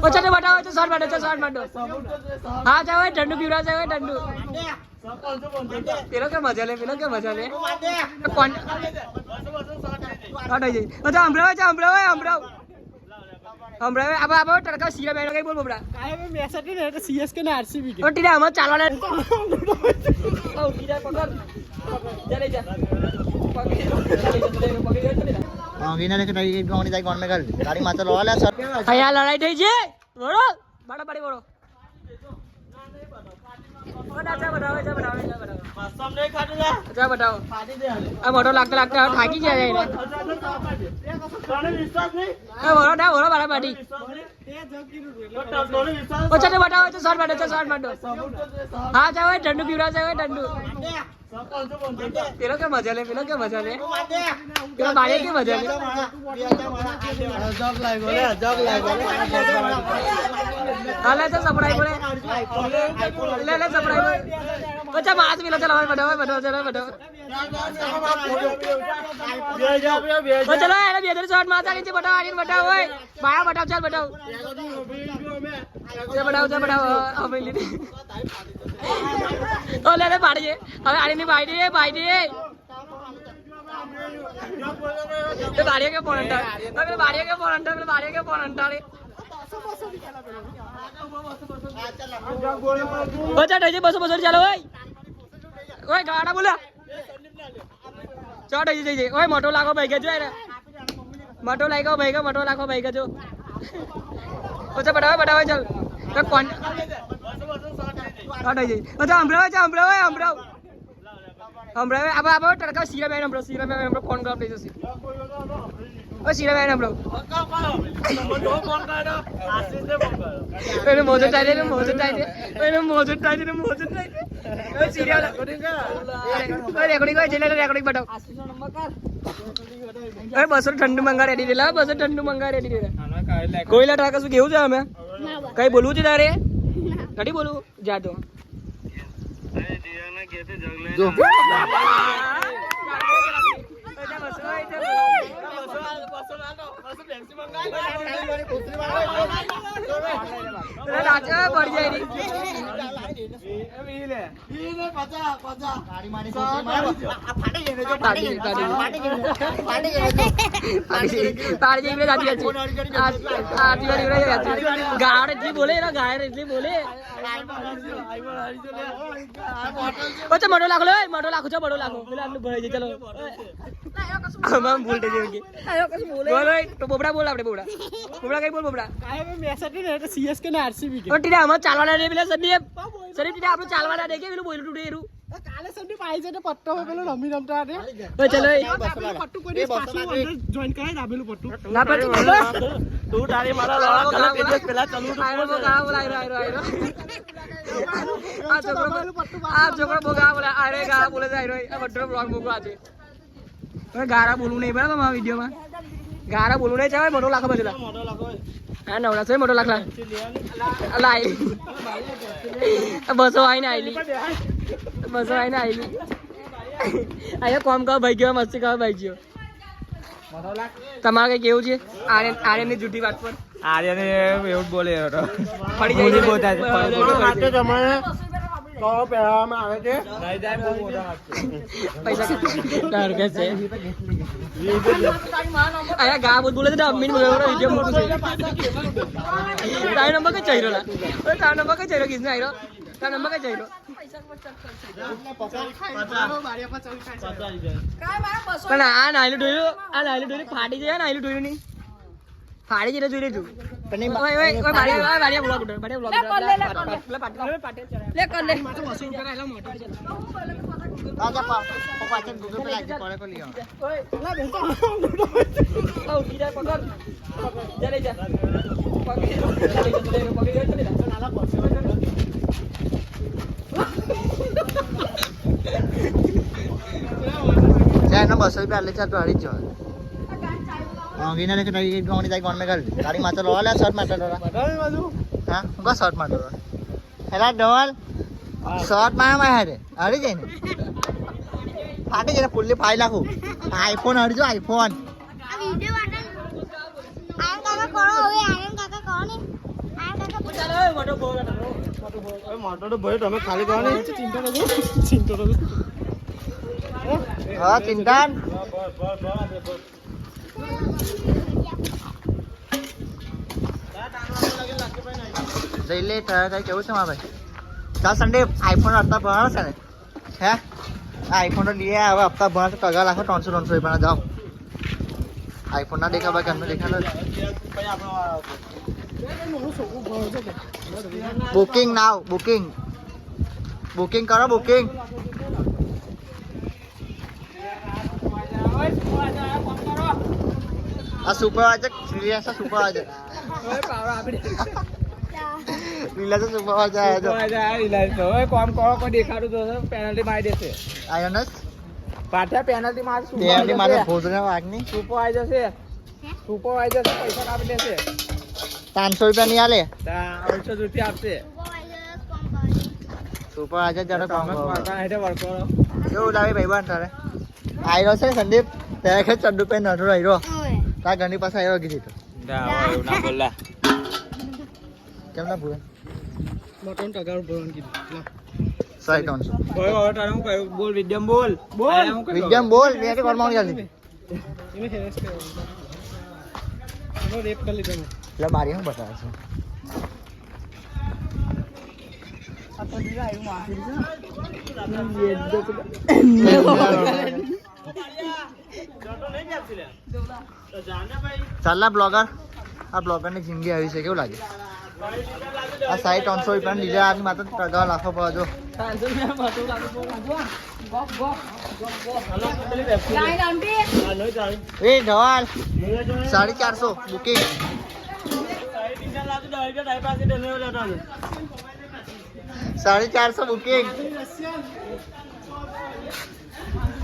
ઓછા ને બતાવો તો શોર્ટ માંડો હા જાવ ઠંડુ પીવડા જાવ ઠંડુ પેલો કે મજા લે કોણ હટાઈ જઈ અચ્છા હમણાં આબા તડકા સીરા બેનો કઈ બોલ બોબડા કાય મે મેચ હતી ને એટલે સીએસકે ને આરસીબી કે ટીડા આમાં ચાલવાના ઓ ટીડા પકડ ચાલે જા ગીના લેકે ટાઈ ગોણી જાય કોણ મે કર ગાડી માથે લોલા સર અહીંયા લડાઈ થઈ છે બોલો બાડી બોલો બતાવો આ મોટો લાગતા થાકી જાય ઓછા ને બતાવો તો શોર્ટ માંડો હા જાવ ઠંડુ પીવડા જાવ ઠંડુ પેલો કે મજા લે પેલો બારે કે મજા લે હાલે તો સપડાઈ પડે લે સપડાઈ પડે ઓછા માસ પેલો ચલાવ બતાવો ચલો એને બે શોર્ટ માતા નીચે બતાવો હોય બાયા બતાવ ચાલ બતાવ હવે લીધી ઓ લે પાડી દે હવે આની ભાઈ દે બારીએ કે ફોન અંટાડે બચા થઈ જાય 200 ચાલો ઓય ગાડા બોલા ચોટ થઈ જાય ઓય મોટો લાગો ભાઈ કે જો મોટો લાગો ભાઈ કે જો ઓછા બતાવો ચાલ તો કોણ હટાઈ જઈ અચ્છા હમણાં આબા તડકા સીરા બેન હમણાં ફોન કરવા થઈ જશે ઓ સીરા બેન હમણાં એને મોજો ટાઈ દે સીરિયલ રેકોર્ડિંગ હોય છે રેકોર્ડિંગ બતાવ અરે 200 ઠંડુ મંગા રેડી કોઈલા ટાકા શું કેવું છે અમે કઈ બોલવું છે તારે કડી બોલું જા તો જો ગાડ એટલી બોલે મોટો લાખો છો બડો લાખો પેલા આટલું ભરાઈ જાય ચલો આમાં ભૂલ થઈ જાય બોલો તો બોબડા બોલ આપણે બોબડા કઈ બોલ બોબડા કાય મે મેચ હતી ને એટલે સીએસકે ને આરસીબી કે ટીડા આમાં ચાલવાના દે પેલા સદી ટીડા આપણે ચાલવાના દે કે પેલું બોલ્યું ટુડે એરું કાલે સદી પાઈ છે તો પટ્ટો પેલો રમતા હતા ઓ ચલો પટ્ટુ કોઈ પાછું જોઈન કરાય દાબેલું પટ્ટુ ના પટ્ટુ તું તારી મારા લડાકો કલા પેજ પેલા ચાલુ તો આયરો આ છોકરો બોગા બોલે આરે ગા બોલે જાય આ બડ્રો બ્લોગ મૂકો આજે હવે ગારા બોલવું નહીં બરાબર મારા વિડિયોમાં ગારા બોલવું નહીં ચાલે મોટો લાખો બજલા હા નવડા છે મોટો લાખલા લાઈ બસો આઈને આઈલી આયા કોમ કા ભાઈ ગયો મસ્તી કા ભાઈ ગયો તમારે કઈ કેવું છે આર્યન ની જૂઠી વાત પર આર્યને એવું બોલે પડી જાય બોલતા છે તમારે તો પહેરાવામાં આવે છે નહીં જાય બહુ મોટા પૈસા તાર કે છે આયા ગા બોલે તો અમ્મી બોલે વિડિયો મોટું છે તારો નંબર કે ચાઈરોલા ઓય તારો નંબર કે ચાઈરો કિસને આઈરો તારો નંબર કે ચાઈરો પણ આ નાયલું ડોયું ફાટી જાય નાયલું ડોયું નહીં ફાડી જઈને જોઈ લેજો પણ ઓય બારિયા બ્લોગ ઉઠો બારિયા બ્લોગ લે કર લે માથે વસૂલ કરાયેલો મોટો આજા પાછળ ગૂગલ પે લાગી પડે કો લ્યો ઓય લા બેસો ઓ કીડા પકડ ચાલે જા પકડી નાલા પડશે જાય ના 200 રૂપિયા લે ચાલ તો હરી જ ગીના લેકે ટાઈ ગોણી જાય કોણ મે કર ગાડી માથે લોલા શોર્ટ માથે લોલા હા બસ શોર્ટ માથે લોલા હેલા ડોલ શોર્ટ મારા હરી જાય ને ફાટી જાય ફૂલ્લી ફાઈ લાખું આઈફોન હરજો આઈફોન આ વિડિયો વાટન આયન કાકા કરો હવે આયન કાકા કરો ને મોટો તો ભાઈ તમે ખાલી કરો ને હા ચિંતન જઈ લે તારે કેવું છે મારા ભાઈ ચાલ સંડે આઈફોન હપ્તા ભરવાનો છે ને હે આઈફોન તો લઈએ હવે હપ્તા ભરવાનો પગાર લાખો 300 રૂપિયા જાઓ આઈફોન ના દેખા ભાઈ ઘરનું દેખાડો બુકિંગ નાવ બુકિંગ કરો બુકિંગ આ સુપરવાઇઝર સિરિયસ સુપરવાઇઝર લીલા તો સુપરવાઇઝર આવ્યો તો કોમ કરો કોઈ દેખાડું તો પેનલ્ટી મારી દેશે આયનસ પાછા પેનલ્ટી માર બેની મારે ભોજના વાગની સુપરવાઇઝર છે પૈસા કાપી દેશે 500 રૂપિયા નહીં આલે 800 રૂપિયા આપશે સુપરવાઇઝર જરા કામ કરો વર્કો કેવું લાગે ભાઈ તારે આયરો છે સંદીપ ત્યારે કે ચડ્ડુ પે નઠો આયરો તાર ઘરની પાસે આયરો કીધી તો ના બોલા કેમ ના ભૂલે મોટો ટગાર ભરવાનું કીધું 300 બોલ વિદ્યમ બોલ વિદ્યમ બોલ મેં કે કોણ જલ્દી એને હેરેસ કર્યો એનો રેપ કરી લીધો એટલે મારી હું બતાવે છે ચાલના બ્લોગર આ બ્લોગરની જિંદગી આવી છે કેવું લાગે આ 300 રૂપિયા લીધા આની માત્ર ટગા લાખો પડો એ ધવાલ 450 બુકિંગ 450 બુકિંગ